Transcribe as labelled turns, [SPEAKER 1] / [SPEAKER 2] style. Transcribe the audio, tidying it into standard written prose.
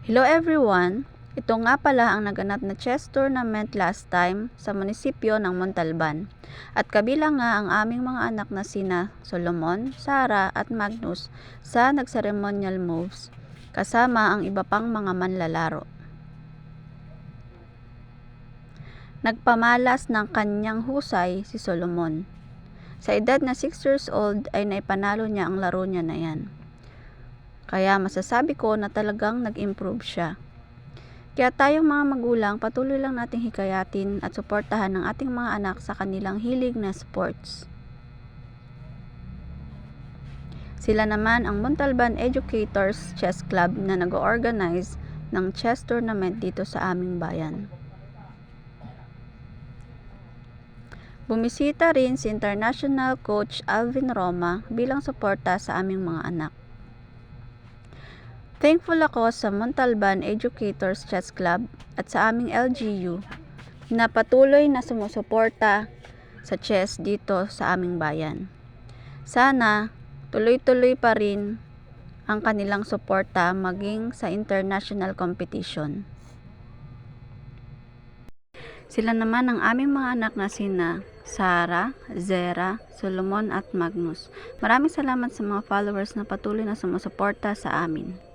[SPEAKER 1] Hello everyone! Ito nga pala ang naganap na chess tournament last time sa munisipyo ng Montalban. At kabilang nga ang aming mga anak na sina Solomon, Sarah at Magnus sa nagceremonial moves, kasama ang iba pang mga manlalaro. Nagpamalas ng kanyang husay si Solomon. Sa edad na 6 years old ay naipanalo niya ang laro niya na yan. Kaya masasabi ko na talagang nag-improve siya. Kaya tayong mga magulang, patuloy lang nating hikayatin at suportahan ng ating mga anak sa kanilang hilig na sports. Sila naman ang Montalban Educators Chess Club na nag-organize ng chess tournament dito sa aming bayan. Bumisita rin si International Coach Alvin Roma bilang suporta sa aming mga anak. Thankful ako sa Montalban Educators Chess Club at sa aming LGU na patuloy na sumusuporta sa chess dito sa aming bayan. Sana tuloy-tuloy pa rin ang kanilang suporta maging sa international competition. Sila naman ang aming mga anak na sina Sarah, Zera, Solomon at Magnus. Maraming salamat sa mga followers na patuloy na sumusuporta sa amin.